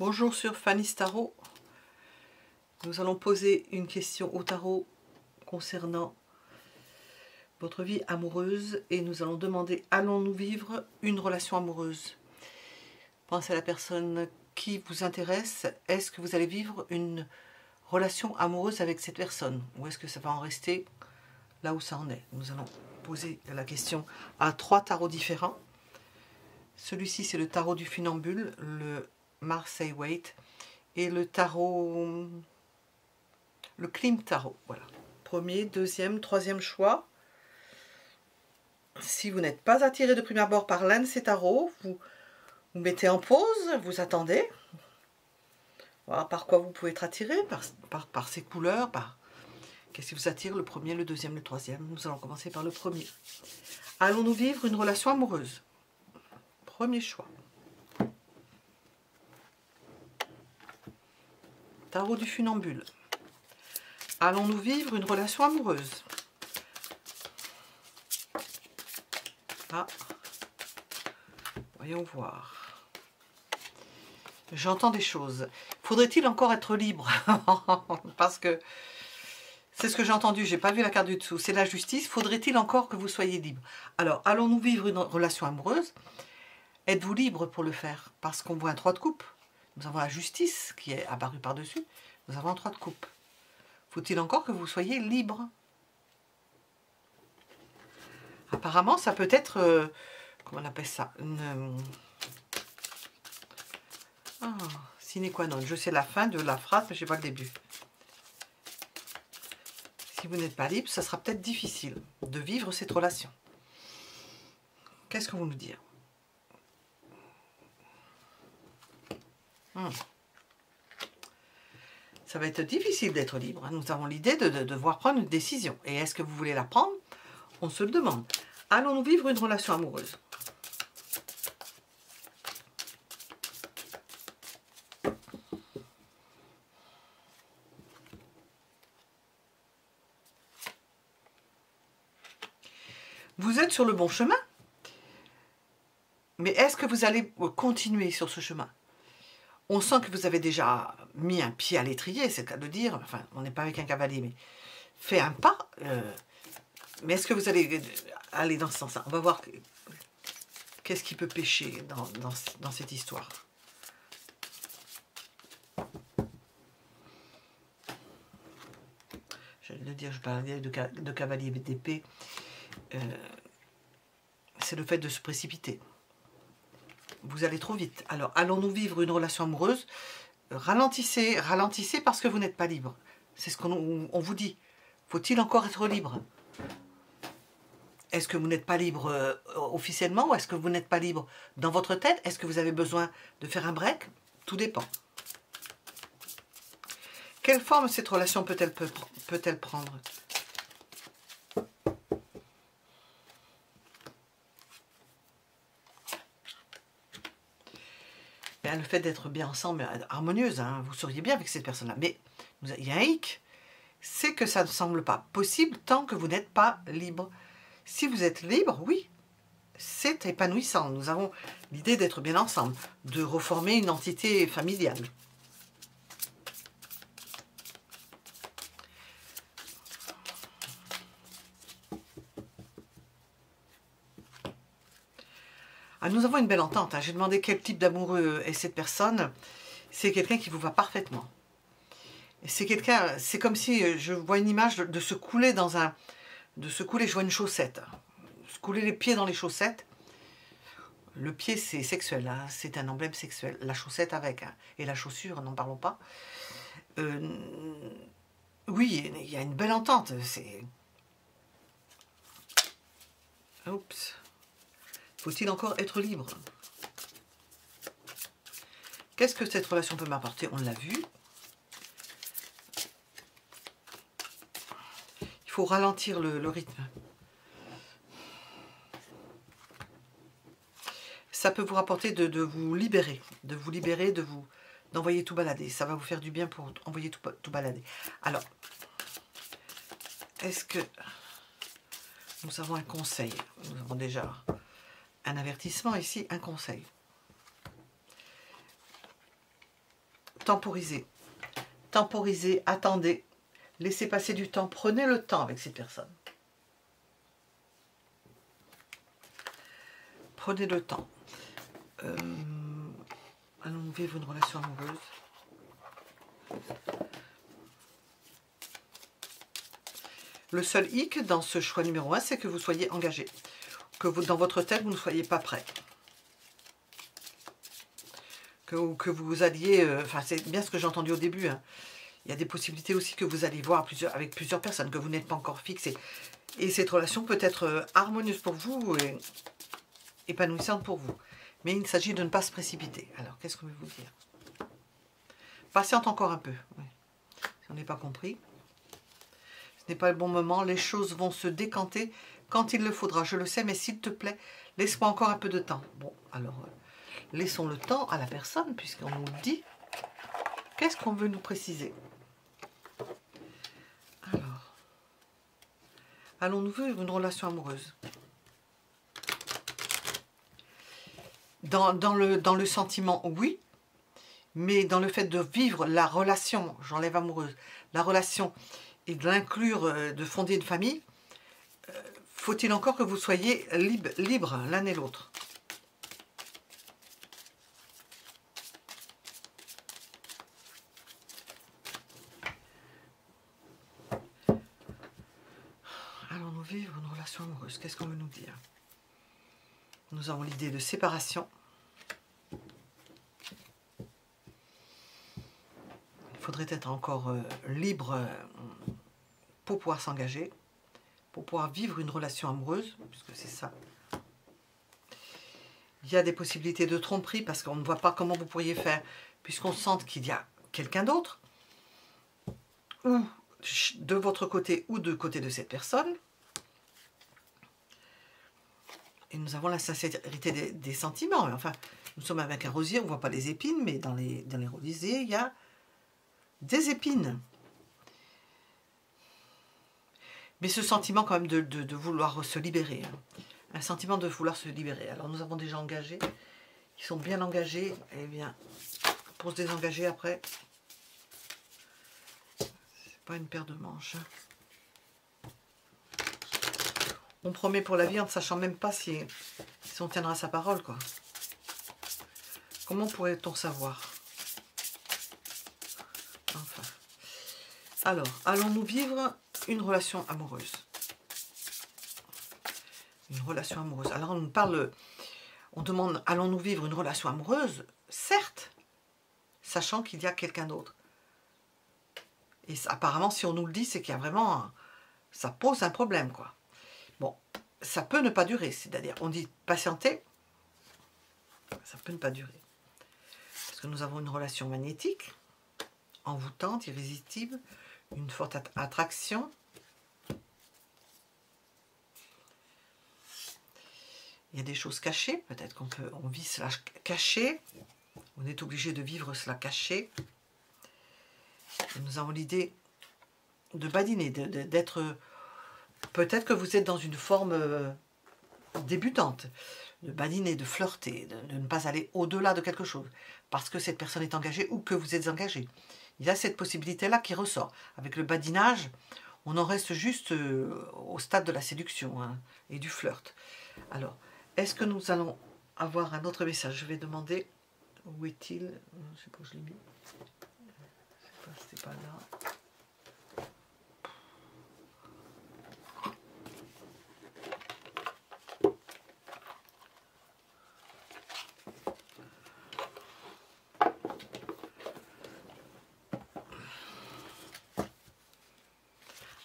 Bonjour sur Fanny's Tarot. Nous allons poser une question au tarot concernant votre vie amoureuse et nous allons demander: allons-nous vivre une relation amoureuse? Pensez à la personne qui vous intéresse. Est-ce que vous allez vivre une relation amoureuse avec cette personne ou est-ce que ça va en rester là où ça en est? Nous allons poser la question à 3 tarots différents. Celui-ci, c'est le tarot du funambule, le Marseille Waite, et le tarot, le Klimt tarot. Voilà. Premier, deuxième, troisième choix. Si vous n'êtes pas attiré de prime abord par l'un de ces tarots, vous mettez en pause, vous attendez. Voilà par quoi vous pouvez être attiré, par ces couleurs, par qu'est-ce qui vous attire, le premier, le deuxième, le troisième. Nous allons commencer par le premier. Allons-nous vivre une relation amoureuse? Premier choix. Tarot du funambule. Allons-nous vivre une relation amoureuse? Ah, voyons voir. J'entends des choses. Faudrait-il encore être libre? Parce que c'est ce que j'ai entendu, j'ai pas vu la carte du dessous. C'est la justice. Faudrait-il encore que vous soyez libre? Alors, allons-nous vivre une relation amoureuse? Êtes-vous libre pour le faire? Parce qu'on voit un 3 de coupe. Nous avons la justice qui est apparue par-dessus. Nous avons un 3 de coupe. Faut-il encore que vous soyez libre? Apparemment, ça peut être... comment on appelle ça? Sine qua non. Je sais la fin de la phrase, mais je sais pas le début. Si vous n'êtes pas libre, ça sera peut-être difficile de vivre cette relation. Qu'est-ce que vous nous dire? Ça va être difficile d'être libre. Nous avons l'idée de devoir prendre une décision. Et est-ce que vous voulez la prendre? On se le demande. Allons-nous vivre une relation amoureuse? Vous êtes sur le bon chemin. Mais est-ce que vous allez continuer sur ce chemin? On sent que vous avez déjà mis un pied à l'étrier, c'est le cas de dire. Enfin, on n'est pas avec un cavalier, mais fait un pas. Mais est-ce que vous allez aller dans ce sens-là? On va voir qu'est-ce qui peut pêcher dans cette histoire. J'allais le dire, je parlais de cavalier d'épée. C'est le fait de se précipiter. Vous allez trop vite. Alors, allons-nous vivre une relation amoureuse? Ralentissez, ralentissez parce que vous n'êtes pas libre. C'est ce qu'on vous dit. Faut-il encore être libre? Est-ce que vous n'êtes pas libre officiellement ou est-ce que vous n'êtes pas libre dans votre tête? Est-ce que vous avez besoin de faire un break? Tout dépend. Quelle forme cette relation peut-elle prendre? Le fait d'être bien ensemble, harmonieuse, hein, vous seriez bien avec cette personne-là. Mais il y a un hic, c'est que ça ne semble pas possible tant que vous n'êtes pas libre. Si vous êtes libre, oui, c'est épanouissant. Nous avons l'idée d'être bien ensemble, de reformer une entité familiale. Ah, nous avons une belle entente. Hein. J'ai demandé quel type d'amoureux est cette personne. C'est quelqu'un qui vous va parfaitement. C'est quelqu'un, c'est comme si je vois une image de se couler dans un... De se couler, je vois une chaussette. Se couler les pieds dans les chaussettes. Le pied, c'est sexuel, hein, c'est un emblème sexuel. La chaussette avec, hein, et la chaussure, n'en parlons pas. Oui, il y a une belle entente. Oups. Faut-il encore être libre? Qu'est-ce que cette relation peut m'apporter? On l'a vu. Il faut ralentir le rythme. Ça peut vous rapporter de vous libérer, d'envoyer tout balader. Ça va vous faire du bien pour envoyer tout balader. Alors, est-ce que nous avons un conseil? Nous avons déjà un avertissement ici, un conseil. temporisez. Temporisez, attendez. Laissez passer du temps. Prenez le temps avec cette personne. Prenez le temps. Allons vivre une relation amoureuse. Le seul hic dans ce choix numéro 1, c'est que vous soyez engagé. Que vous, dans votre tête, vous ne soyez pas prêt. Que vous alliez... Enfin, c'est bien ce que j'ai entendu au début. Hein. Il y a des possibilités aussi que vous allez voir avec plusieurs personnes, que vous n'êtes pas encore fixé. Et cette relation peut être harmonieuse pour vous et épanouissante pour vous. Mais il s'agit de ne pas se précipiter. Alors, qu'est-ce que je vais vous dire? Patiente encore un peu. Oui. Si on n'est pas compris. Ce n'est pas le bon moment. Les choses vont se décanter quand il le faudra. Je le sais, mais s'il te plaît, laisse-moi encore un peu de temps. Bon, alors, laissons le temps à la personne, puisqu'on nous le dit. Qu'est-ce qu'on veut nous préciser? Alors, allons-nous vivre une relation amoureuse? Dans le sentiment, oui. Mais dans le fait de vivre la relation, j'enlève amoureuse, la relation et de l'inclure, de fonder une famille, faut-il encore que vous soyez libres l'un et l'autre. Allons-nous vivre une relation amoureuse? Qu'est-ce qu'on veut nous dire? Nous avons l'idée de séparation. Il faudrait être encore libre pour pouvoir s'engager, pour pouvoir vivre une relation amoureuse, puisque c'est ça. Il y a des possibilités de tromperie, parce qu'on ne voit pas comment vous pourriez faire, puisqu'on sent qu'il y a quelqu'un d'autre, ou de votre côté, ou de côté de cette personne. Et nous avons la sincérité des sentiments. Enfin, nous sommes avec un rosier, on ne voit pas les épines, mais dans les rosiers, il y a des épines. Mais ce sentiment quand même de vouloir se libérer. Hein. Un sentiment de vouloir se libérer. Alors nous avons des gens engagés, qui sont bien engagés. Eh bien, pour se désengager après, c'est pas une paire de manches. On promet pour la vie en ne sachant même pas si on tiendra sa parole, quoi. Comment pourrait-on savoir? Enfin. Alors, allons-nous vivre une relation amoureuse? Une relation amoureuse. Alors, on nous parle, on demande, allons-nous vivre une relation amoureuse? Certes, sachant qu'il y a quelqu'un d'autre. Et apparemment, si on nous le dit, c'est qu'il y a vraiment, ça pose un problème, quoi. Bon, ça peut ne pas durer, c'est-à-dire, on dit patienter, ça peut ne pas durer. Parce que nous avons une relation magnétique, envoûtante, irrésistible, une forte attraction. Il y a des choses cachées, peut-être on vit cela caché, on est obligé de vivre cela caché. Et nous avons l'idée de badiner, d'être... Peut-être que vous êtes dans une forme débutante, de badiner, de flirter, de ne pas aller au-delà de quelque chose, parce que cette personne est engagée ou que vous êtes engagé. Il y a cette possibilité-là qui ressort. Avec le badinage, on en reste juste au stade de la séduction hein, et du flirt. Alors, est-ce que nous allons avoir un autre message? Je vais demander, où est-il? Je ne sais pas où je l'ai mis. Je sais pas, c'était pas là.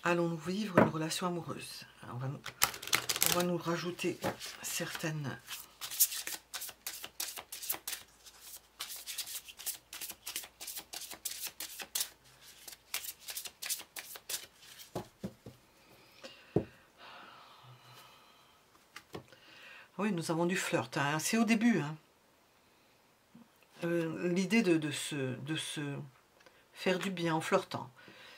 Allons-nous vivre une relation amoureuse? Alors on va nous rajouter certaines... Oui, nous avons du flirt. Hein. C'est au début. Hein. L'idée de se faire du bien en flirtant.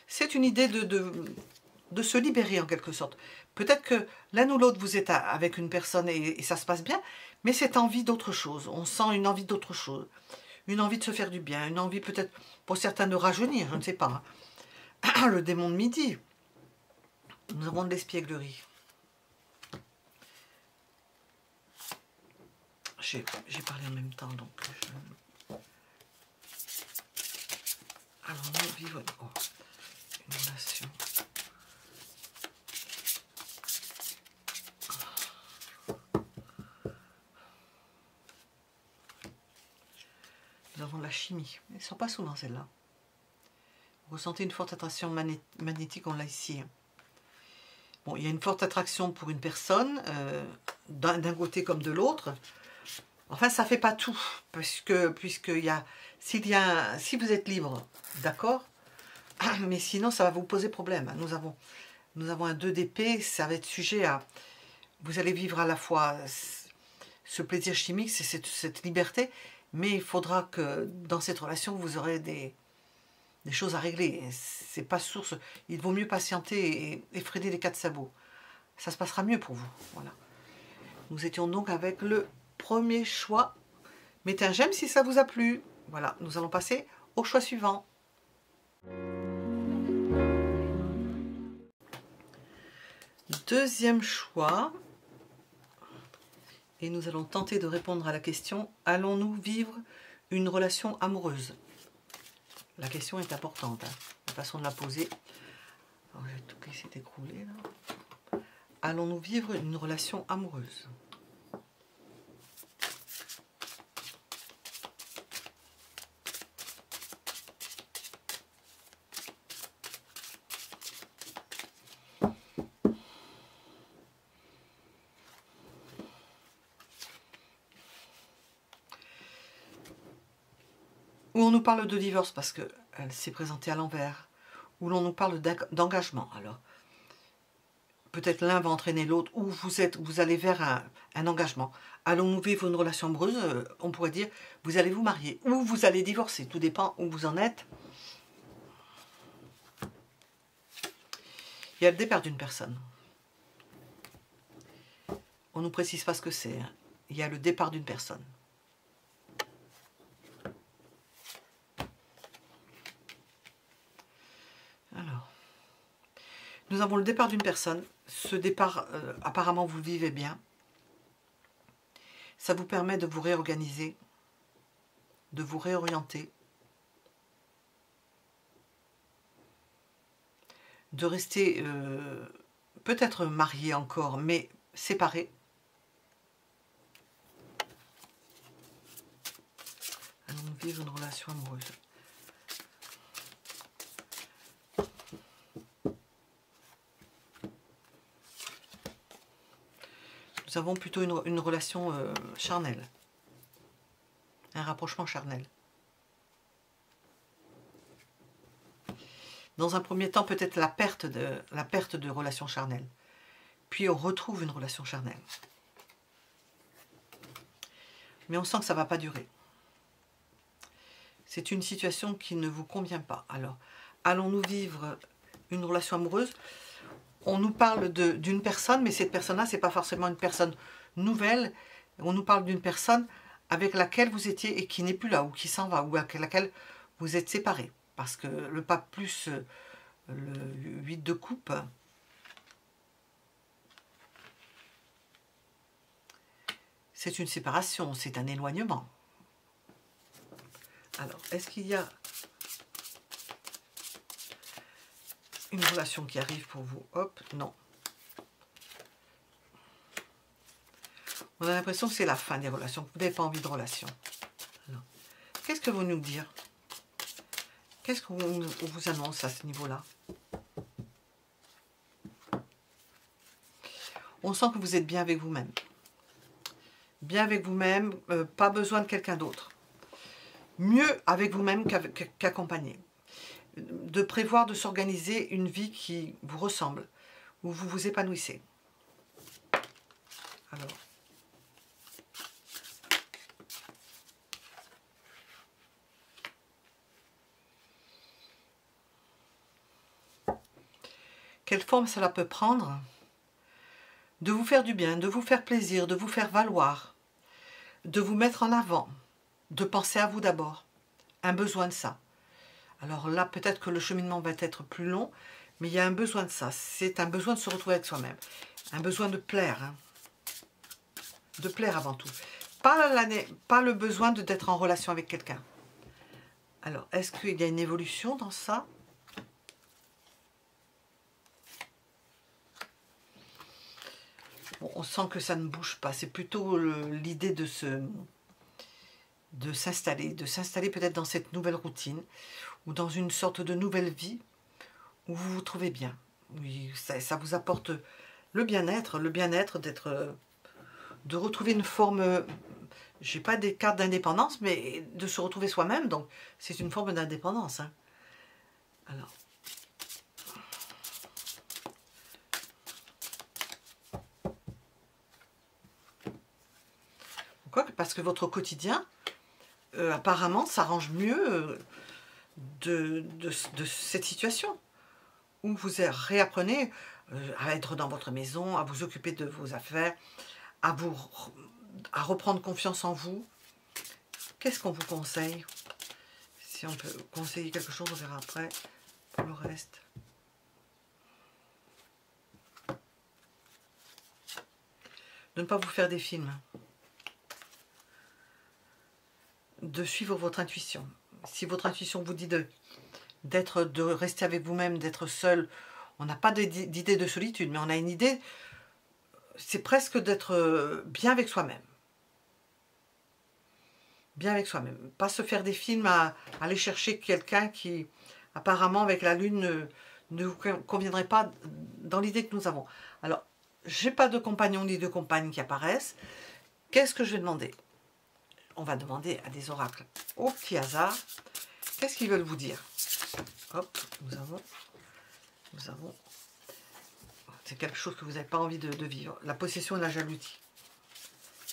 C'est une idée de se libérer en quelque sorte. Peut-être que l'un ou l'autre, vous êtes avec une personne et ça se passe bien, mais c'est envie d'autre chose. On sent une envie d'autre chose. une envie de se faire du bien, une envie peut-être pour certains de rajeunir, je ne sais pas. Le démon de midi. Nous avons de l'espièglerie. J'ai parlé en même temps, donc allons-nous vivre une relation. Nous avons de la chimie. Elles ne sont pas souvent celles-là. Vous ressentez une forte attraction magnétique, on l'a ici. Bon, il y a une forte attraction pour une personne, d'un côté comme de l'autre. Enfin, ça ne fait pas tout, puisque si vous êtes libre, d'accord, mais sinon ça va vous poser problème. Nous avons un 2 d'épée, ça va être sujet à... Vous allez vivre à la fois ce plaisir chimique, c'est cette liberté, mais il faudra que dans cette relation, vous aurez des choses à régler. C'est pas source. Il vaut mieux patienter et freiner les 4 sabots. Ça se passera mieux pour vous. Voilà. Nous étions donc avec le premier choix. Mettez un j'aime si ça vous a plu. Voilà, nous allons passer au choix suivant. Deuxième choix. Et nous allons tenter de répondre à la question, allons-nous vivre une relation amoureuse? La question est importante, hein, la façon de la poser. J'ai tout qui s'est écroulé là. Allons-nous vivre une relation amoureuse? Où on nous parle de divorce parce qu'elle s'est présentée à l'envers, où l'on nous parle d'engagement. Alors, peut-être l'un va entraîner l'autre, ou vous allez vers un engagement. Allons-nous vivre une relation amoureuse? On pourrait dire, vous allez vous marier, ou vous allez divorcer, tout dépend où vous en êtes. Il y a le départ d'une personne. On ne nous précise pas ce que c'est. Hein. Il y a le départ d'une personne. Alors, nous avons le départ d'une personne. Ce départ, apparemment, vous le vivez bien. Ça vous permet de vous réorganiser, de vous réorienter, de rester peut-être marié encore, mais séparé. Allons vivre une relation amoureuse. Nous avons plutôt une relation charnelle, un rapprochement charnel. Dans un premier temps, peut-être la perte de relation charnelle. Puis on retrouve une relation charnelle. Mais on sent que ça ne va pas durer. C'est une situation qui ne vous convient pas. Alors, allons-nous vivre une relation amoureuse? On nous parle d'une personne, mais cette personne-là, ce n'est pas forcément une personne nouvelle. On nous parle d'une personne avec laquelle vous étiez et qui n'est plus là, ou qui s'en va, ou avec laquelle vous êtes séparés. Parce que le pape plus le 8 de coupe, c'est une séparation, c'est un éloignement. Alors, est-ce qu'il y a une relation qui arrive pour vous? Hop, non. On a l'impression que c'est la fin des relations, que vous n'avez pas envie de relation. Qu'est-ce que vous nous dire? Qu'est-ce qu'on vous annonce à ce niveau-là? On sent que vous êtes bien avec vous-même. Bien avec vous-même, pas besoin de quelqu'un d'autre. Mieux avec vous-même qu'accompagné. De prévoir de s'organiser une vie qui vous ressemble, où vous vous épanouissez. Alors, quelle forme cela peut prendre? De vous faire du bien, de vous faire plaisir, de vous faire valoir, de vous mettre en avant, de penser à vous d'abord. Un besoin de ça. Alors là, peut-être que le cheminement va être plus long, mais il y a un besoin de ça. C'est un besoin de se retrouver avec soi-même. Un besoin de plaire. Hein. De plaire avant tout. Pas le besoin d'être en relation avec quelqu'un. Alors, est-ce qu'il y a une évolution dans ça? Bon, on sent que ça ne bouge pas. C'est plutôt l'idée de s'installer peut-être dans cette nouvelle routine ou dans une sorte de nouvelle vie où vous vous trouvez bien. Oui, ça vous apporte le bien-être de retrouver une forme, j'ai pas des cartes d'indépendance, mais de se retrouver soi-même, donc c'est une forme d'indépendance. Hein. Alors. Pourquoi? Parce que votre quotidien, apparemment, s'arrange mieux de cette situation où vous réapprenez à être dans votre maison, à vous occuper de vos affaires, à reprendre confiance en vous. Qu'est-ce qu'on vous conseille? Si on peut conseiller quelque chose, on verra après pour le reste. De ne pas vous faire des films. De suivre votre intuition. Si votre intuition vous dit de rester avec vous-même, d'être seul, on n'a pas d'idée de solitude, mais on a une idée, c'est presque d'être bien avec soi-même. Bien avec soi-même. Pas se faire des films à aller chercher quelqu'un qui, apparemment, avec la lune, ne vous conviendrait pas dans l'idée que nous avons. Alors, j'ai pas de compagnon ni de compagne qui apparaissent. Qu'est-ce que je vais demander? On va demander à des oracles au petit hasard. Qu'est-ce qu'ils veulent vous dire? Hop, nous avons. C'est quelque chose que vous n'avez pas envie de vivre. La possession et la jalousie.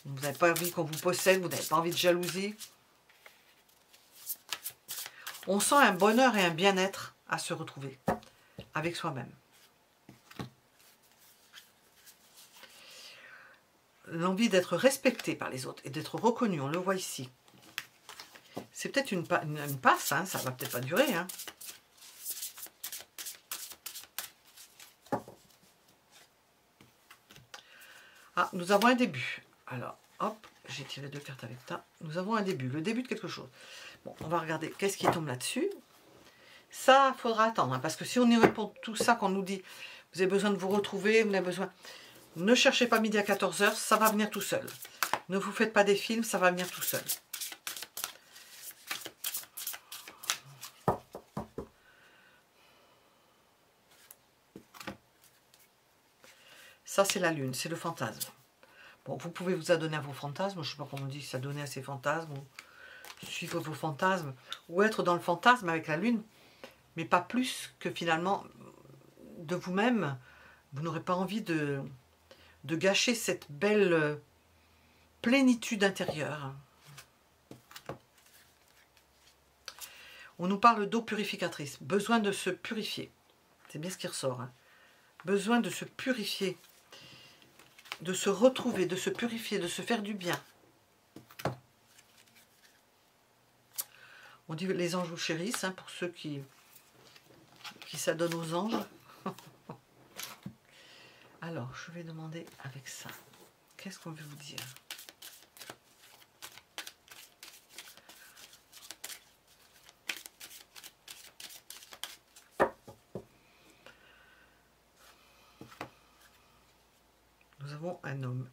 Vous n'avez pas envie qu'on vous possède, vous n'avez pas envie de jalousie. On sent un bonheur et un bien-être à se retrouver avec soi-même. L'envie d'être respecté par les autres et d'être reconnu, on le voit ici. C'est peut-être une passe, hein, ça va peut-être pas durer. Hein. Ah, nous avons un début. Alors, hop, j'ai tiré 2 cartes avec ça. Nous avons un début, le début de quelque chose. Bon, on va regarder qu'est-ce qui tombe là-dessus. Ça, il faudra attendre, hein, parce que si on y répond tout ça qu'on nous dit, vous avez besoin de vous retrouver, vous avez besoin... Ne cherchez pas midi à 14 h, ça va venir tout seul. Ne vous faites pas des films, ça va venir tout seul. Ça, c'est la lune, c'est le fantasme. Bon, vous pouvez vous adonner à vos fantasmes, je ne sais pas comment on dit, s'adonner à ses fantasmes, ou suivre vos fantasmes, ou être dans le fantasme avec la lune, mais pas plus que finalement de vous-même. Vous n'aurez pas envie de gâcher cette belle plénitude intérieure. On nous parle d'eau purificatrice, besoin de se purifier. C'est bien ce qui ressort. Hein. Besoin de se purifier, de se retrouver, de se purifier, de se faire du bien. On dit les anges vous chérissent, hein, pour ceux qui s'adonnent aux anges. Alors, je vais demander avec ça, qu'est-ce qu'on veut vous dire? Nous avons un homme.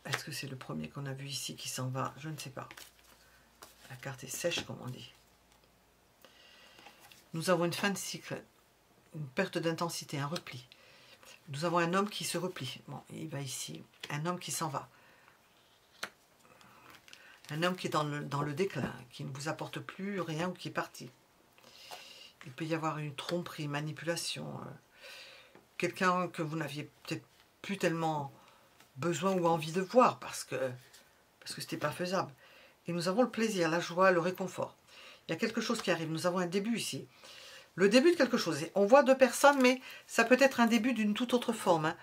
Est-ce que c'est le premier qu'on a vu ici qui s'en va? Je ne sais pas. La carte est sèche, comme on dit. Nous avons une fin de cycle, une perte d'intensité, un repli. Nous avons un homme qui se replie. Bon, il va ici. Un homme qui s'en va. Un homme qui est dans le déclin, qui ne vous apporte plus rien ou qui est parti. Il peut y avoir une tromperie, une manipulation. Quelqu'un que vous n'aviez peut-être plus tellement besoin ou envie de voir parce que ce n'était pas faisable. Et nous avons le plaisir, la joie, le réconfort. Il y a quelque chose qui arrive. Nous avons un début ici. Le début de quelque chose. On voit 2 personnes, mais ça peut être un début d'une toute autre forme. Hein.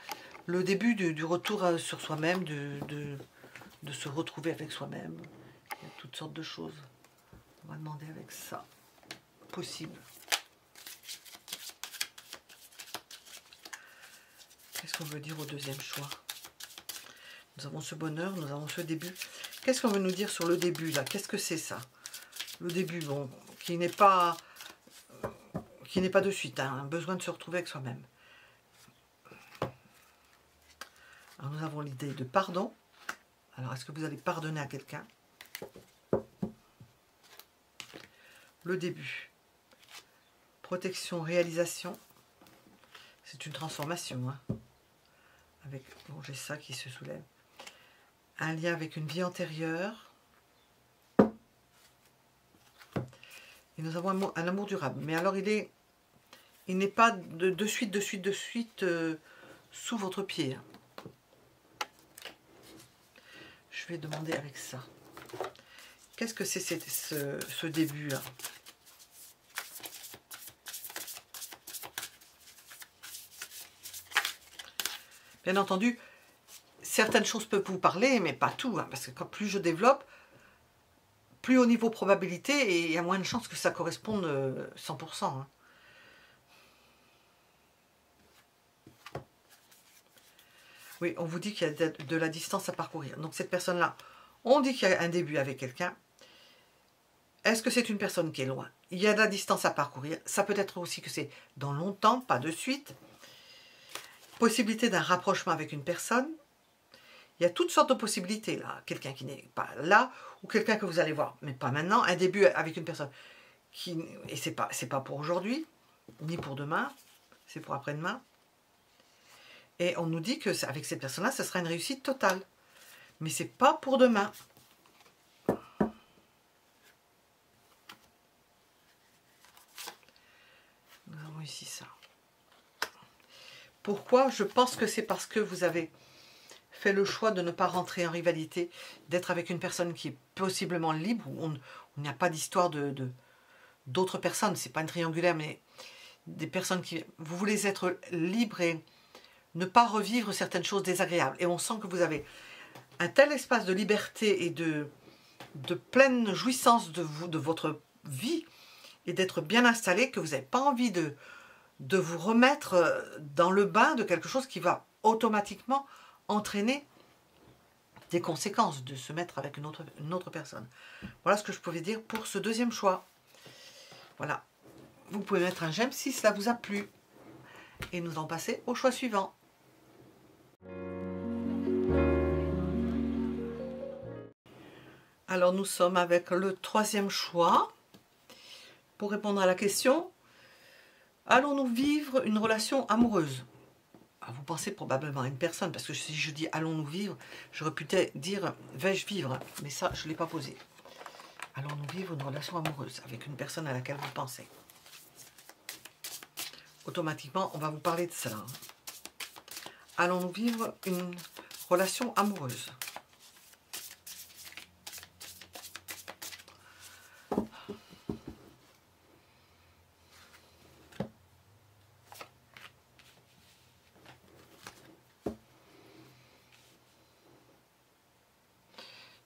Le début du retour sur soi-même, de se retrouver avec soi-même. Il y a toutes sortes de choses. On va demander avec ça. Possible. Qu'est-ce qu'on veut dire au deuxième choix? Nous avons ce bonheur, nous avons ce début. Qu'est-ce qu'on veut nous dire sur le début, là? Qu'est-ce que c'est, ça? Le début, bon, qui n'est pas de suite, hein, un besoin de se retrouver avec soi-même. Alors, nous avons l'idée de pardon. Alors, est-ce que vous allez pardonner à quelqu'un? Le début. Protection, réalisation. C'est une transformation, hein. Avec, bon, j'ai ça qui se soulève. Un lien avec une vie antérieure. Et nous avons un amour durable. Mais alors, il n'est pas de suite sous votre pied. Hein. Je vais demander avec ça. Qu'est-ce que c'est ce début-là? Bien entendu, certaines choses peuvent vous parler, mais pas tout. Hein, parce que quand plus je développe, plus au niveau probabilité, et il y a moins de chances que ça corresponde 100%. Hein. Oui, on vous dit qu'il y a de la distance à parcourir. Donc cette personne-là, on dit qu'il y a un début avec quelqu'un. Est-ce que c'est une personne qui est loin? Il y a de la distance à parcourir. Ça peut être aussi que c'est dans longtemps, pas de suite. Possibilité d'un rapprochement avec une personne. Il y a toutes sortes de possibilités là. Quelqu'un qui n'est pas là, ou quelqu'un que vous allez voir, mais pas maintenant. Un début avec une personne qui... Et c'est pas pour aujourd'hui, ni pour demain, c'est pour après-demain. Et on nous dit que avec cette personne-là, ça sera une réussite totale. Mais c'est pas pour demain. Nous avons ici ça. Pourquoi? Je pense que c'est parce que vous avez fait le choix de ne pas rentrer en rivalité, d'être avec une personne qui est possiblement libre, où il n'y a pas d'histoire d'autres personnes. C'est pas une triangulaire, mais des personnes qui... Vous voulez être libre et ne pas revivre certaines choses désagréables. Et on sent que vous avez un tel espace de liberté et de pleine jouissance de votre vie et d'être bien installé que vous n'avez pas envie de vous remettre dans le bain de quelque chose qui va automatiquement entraîner des conséquences de se mettre avec une autre personne. Voilà ce que je pouvais dire pour ce deuxième choix. Voilà. Vous pouvez mettre un j'aime si cela vous a plu. Et nous allons passer au choix suivant. Alors nous sommes avec le troisième choix. Pour répondre à la question, allons-nous vivre une relation amoureuse? Vous pensez probablement à une personne, parce que si je dis allons-nous vivre, j'aurais pu dire vais-je vivre, mais ça je ne l'ai pas posé. Allons-nous vivre une relation amoureuse avec une personne à laquelle vous pensez? Automatiquement, on va vous parler de cela. Allons-nous vivre une relation amoureuse?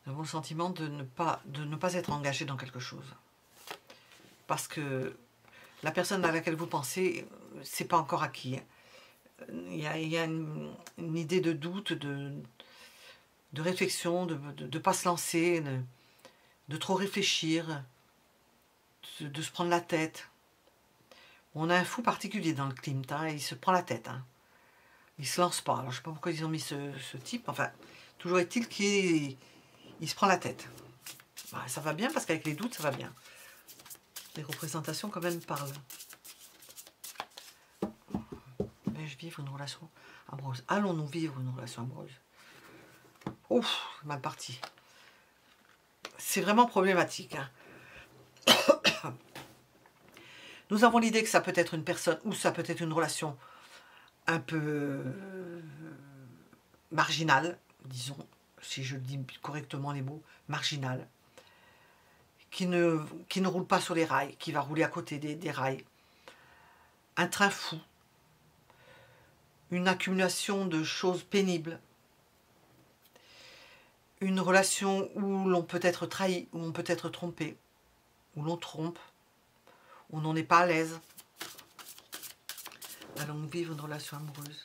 Nous avons le sentiment de ne pas être engagé dans quelque chose. Parce que la personne à laquelle vous pensez, c'est pas encore acquis. Il y a une idée de doute, de réflexion, de ne pas se lancer, de trop réfléchir, de se prendre la tête. On a un fou particulier dans le Klimt, hein, il se prend la tête. Hein. Il ne se lance pas. Alors, je ne sais pas pourquoi ils ont mis ce type. Enfin, toujours est-il qu'il se prend la tête. Bah, ça va bien parce qu'avec les doutes, ça va bien. Les représentations quand même parlent. Vais-je vivre une relation amoureuse? Allons-nous vivre une relation amoureuse? Ouf, mal parti. C'est vraiment problématique. Hein. Nous avons l'idée que ça peut être une personne ou ça peut être une relation un peu marginale, disons, si je dis correctement les mots, marginale, qui ne roule pas sur les rails, qui va rouler à côté des rails. Un train fou, une accumulation de choses pénibles, une relation où l'on peut être trahi, où on peut être trompé, où l'on trompe, où on n'en est pas à l'aise. Allons vivre une relation amoureuse.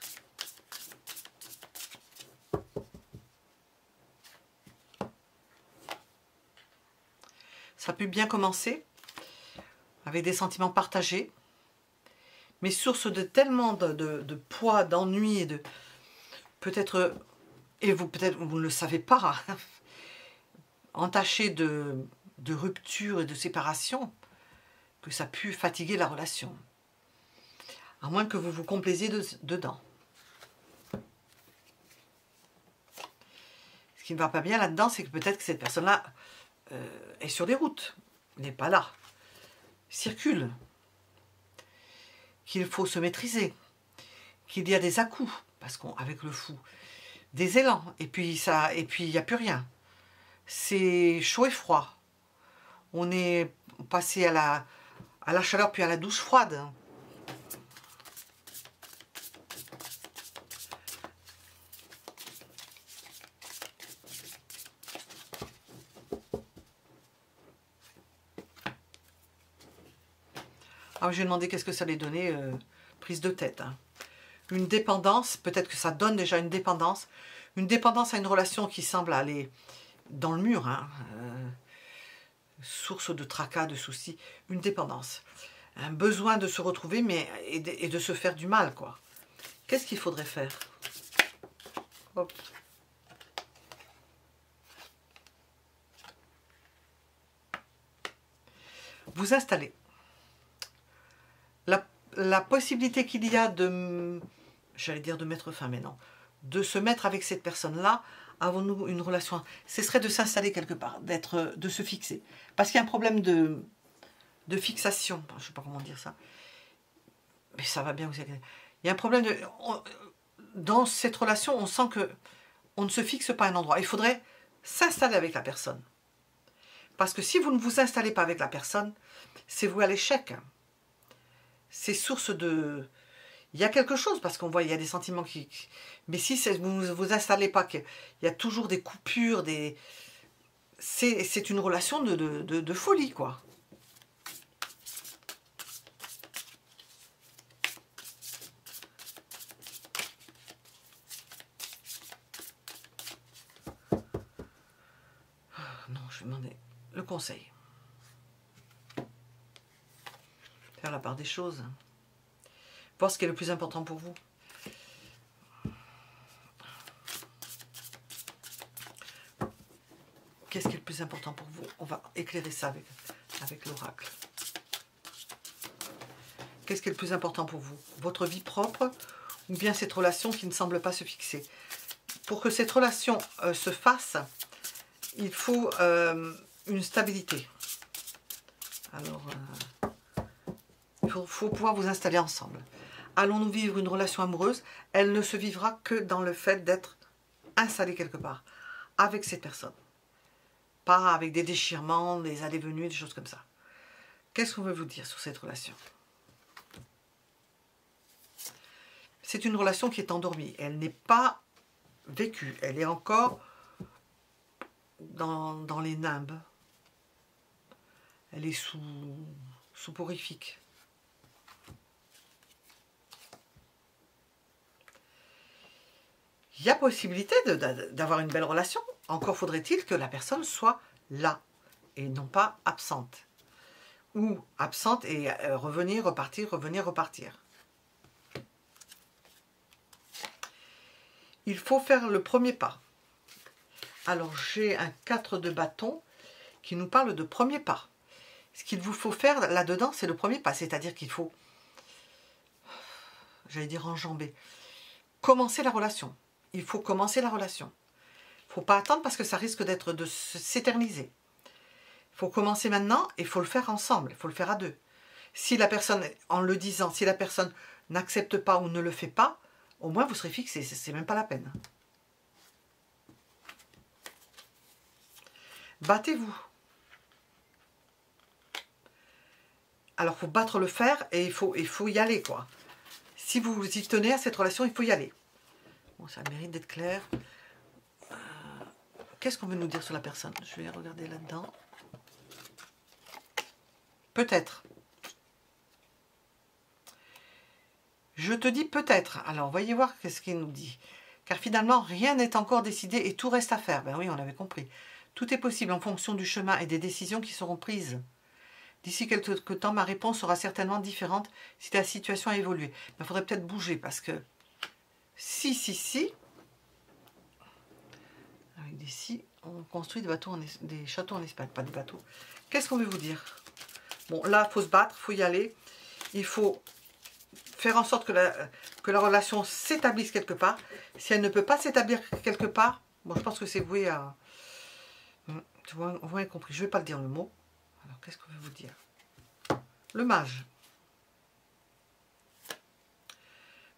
Ça peut bien commencer avec des sentiments partagés, mais source de tellement de poids, d'ennui et de peut-être, et vous peut-être vous ne le savez pas, entaché de rupture et de séparation, que ça a pu fatiguer la relation. À moins que vous vous complaisiez dedans. Ce qui ne va pas bien là-dedans, c'est que peut-être que cette personne-là est sur des routes, n'est pas là, circule, qu'il faut se maîtriser, qu'il y a des à-coups, parce qu'avec le fou, des élans, et puis il n'y a plus rien. C'est chaud et froid. On est passé à la chaleur, puis à la douche froide. Alors, j'ai demandé qu'est-ce que ça allait donner, prise de tête. Hein. Une dépendance, peut-être que ça donne déjà une dépendance à une relation qui semble aller dans le mur, hein, source de tracas, de soucis, une dépendance. Un besoin de se retrouver et de se faire du mal, quoi. Qu'est-ce qu'il faudrait faire? Hop. Vous installer. La possibilité qu'il y a de, j'allais dire de mettre fin, mais non, de se mettre avec cette personne-là, avons-nous une relation? Ce serait de s'installer quelque part, de se fixer. Parce qu'il y a un problème de fixation, je ne sais pas comment dire ça, mais ça va bien vous aider. Il y a un problème dans cette relation, on sent que on ne se fixe pas à un endroit. Il faudrait s'installer avec la personne. Parce que si vous ne vous installez pas avec la personne, c'est voué à l'échec. C'est source de... Il y a quelque chose, parce qu'on voit, il y a des sentiments qui... Mais si vous ne vous installez pas, qu'il y a toujours des coupures, c'est une relation de folie, quoi. Non, je vais demander le conseil. Faire la part des choses. Voir ce qui est le plus important pour vous. Qu'est-ce qui est le plus important pour vous? On va éclairer ça avec l'oracle. Qu'est-ce qui est le plus important pour vous? Votre vie propre ou bien cette relation qui ne semble pas se fixer? Pour que cette relation se fasse, il faut une stabilité. Alors, il faut pouvoir vous installer ensemble. Allons-nous vivre une relation amoureuse? Elle ne se vivra que dans le fait d'être installé quelque part, avec cette personne. Pas avec des déchirements, des allées-venues, des choses comme ça. Qu'est-ce qu'on veut vous dire sur cette relation? C'est une relation qui est endormie. Elle n'est pas vécue. Elle est encore dans les nimbes. Elle est soporifique. Il y a possibilité d'avoir une belle relation. Encore faudrait-il que la personne soit là et non pas absente. Ou absente et revenir, repartir, revenir, repartir. Il faut faire le premier pas. Alors j'ai un 4 de bâton qui nous parle de premier pas. Ce qu'il vous faut faire là-dedans, c'est le premier pas. C'est-à-dire qu'il faut, j'allais dire enjamber, commencer la relation. Il faut commencer la relation. Il ne faut pas attendre parce que ça risque de s'éterniser. Il faut commencer maintenant et il faut le faire ensemble. Il faut le faire à deux. Si la personne, en le disant, si la personne n'accepte pas ou ne le fait pas, au moins vous serez fixé. C'est même pas la peine. Battez-vous. Alors, il faut battre le fer et il faut y aller, quoi. Si vous y tenez à cette relation, il faut y aller. Bon, ça mérite d'être clair. Qu'est-ce qu'on veut nous dire sur la personne? Je vais regarder là-dedans. Peut-être. Je te dis peut-être. Alors, voyez voir qu'est-ce qu'il nous dit. Car finalement, rien n'est encore décidé et tout reste à faire. Ben oui, on avait compris. Tout est possible en fonction du chemin et des décisions qui seront prises. D'ici quelques temps, ma réponse sera certainement différente si la situation a évolué. Mais il faudrait peut-être bouger parce que si, avec des si, on construit des bateaux, des châteaux en Espagne, pas des bateaux. Qu'est-ce qu'on veut vous dire? Bon, là, il faut se battre, il faut y aller. Il faut faire en sorte que la relation s'établisse quelque part. Si elle ne peut pas s'établir quelque part, bon, je pense que c'est voué à... Vous avez compris, je ne vais pas le dire le mot. Alors, qu'est-ce qu'on veut vous dire? Le mage.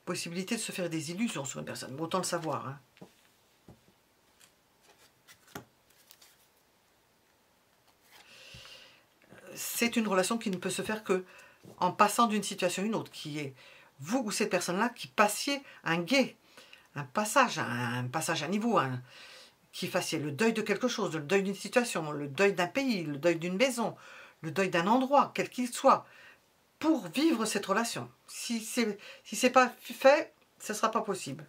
Possibilité de se faire des illusions sur une personne. Bon, autant le savoir. Hein. C'est une relation qui ne peut se faire que en passant d'une situation à une autre, qui est vous ou cette personne-là qui passiez un guet, un passage à niveau, qui fassiez le deuil de quelque chose, le deuil d'une situation, le deuil d'un pays, le deuil d'une maison, le deuil d'un endroit, quel qu'il soit, pour vivre cette relation. Si c'est pas fait, ce ne sera pas possible.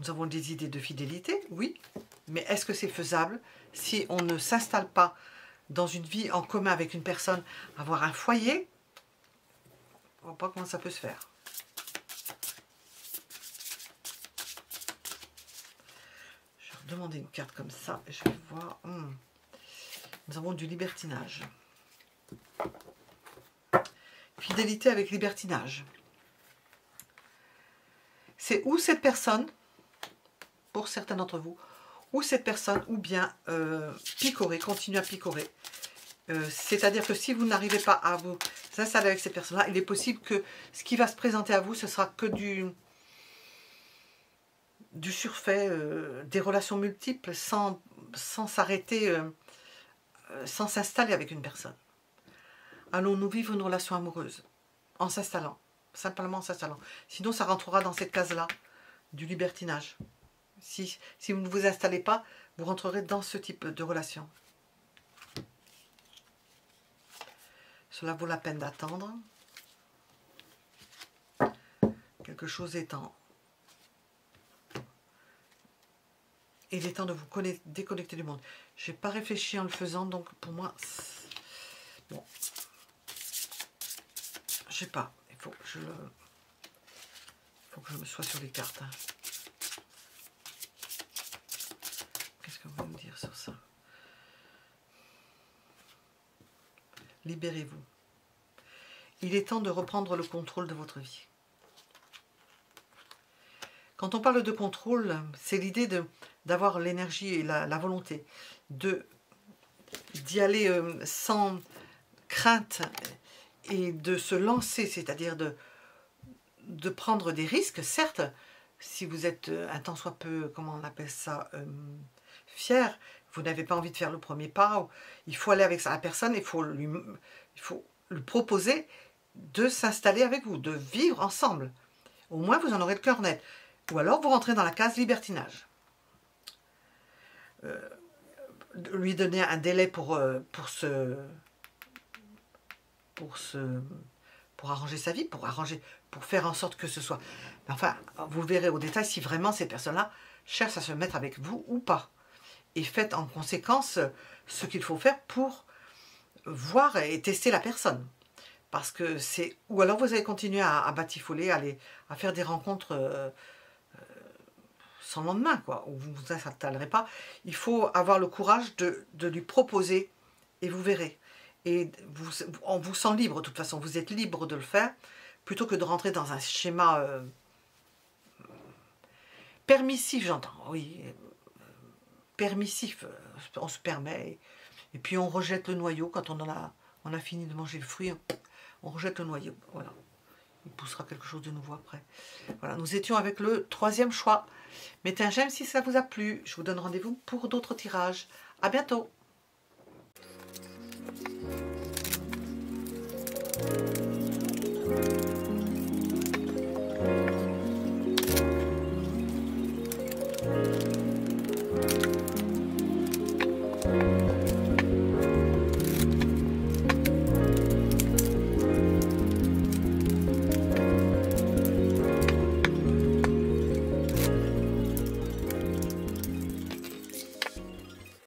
Nous avons des idées de fidélité, oui, mais est-ce que c'est faisable si on ne s'installe pas dans une vie en commun avec une personne, avoir un foyer? On ne voit pas comment ça peut se faire. Je vais redemander une carte comme ça, et je vais voir. Nous avons du libertinage. Fidélité avec libertinage. C'est où cette personne, pour certains d'entre vous, ou cette personne, ou bien picorer, continuer à picorer. C'est-à-dire que si vous n'arrivez pas à vous installer avec cette personne-là, il est possible que ce qui va se présenter à vous, ce sera que du surfait, des relations multiples, sans s'arrêter, sans s'installer avec une personne. Allons-nous vivre une relation amoureuse en s'installant, simplement en s'installant. Sinon, ça rentrera dans cette case-là, du libertinage. Si vous ne vous installez pas, vous rentrerez dans ce type de relation. Cela vaut la peine d'attendre. Quelque chose étant. Il est temps de vous déconnecter du monde. Je n'ai pas réfléchi en le faisant, donc pour moi, bon, je sais pas. Il faut que je me sois sur les cartes. Hein. Qu'est-ce que vous voulez me dire sur ça? Libérez-vous. Il est temps de reprendre le contrôle de votre vie. Quand on parle de contrôle, c'est l'idée d'avoir l'énergie et la volonté d'y aller sans crainte et de se lancer, c'est-à-dire de prendre des risques, certes, si vous êtes un tant soit peu, comment on appelle ça, fier, vous n'avez pas envie de faire le premier pas, il faut aller avec la personne, il faut lui proposer de s'installer avec vous, de vivre ensemble. Au moins, vous en aurez le cœur net. Ou alors, vous rentrez dans la case libertinage. Lui donner un délai pour arranger sa vie, pour faire en sorte que ce soit... Enfin, vous verrez au détail si vraiment ces personnes-là cherchent à se mettre avec vous ou pas. Et faites en conséquence ce qu'il faut faire pour voir et tester la personne. Parce que c'est... Ou alors vous allez continuer à batifoler, à faire des rencontres sans lendemain, quoi. Où vous ne vous installerez pas. Il faut avoir le courage de lui proposer et vous verrez. Et on vous sent libre, de toute façon. Vous êtes libre de le faire, plutôt que de rentrer dans un schéma permissif, j'entends. Oui, permissif. On se permet. Et puis on rejette le noyau quand on a fini de manger le fruit. On rejette le noyau. Voilà. Il poussera quelque chose de nouveau après. Voilà, nous étions avec le troisième choix. Mettez un j'aime si ça vous a plu. Je vous donne rendez-vous pour d'autres tirages. À bientôt.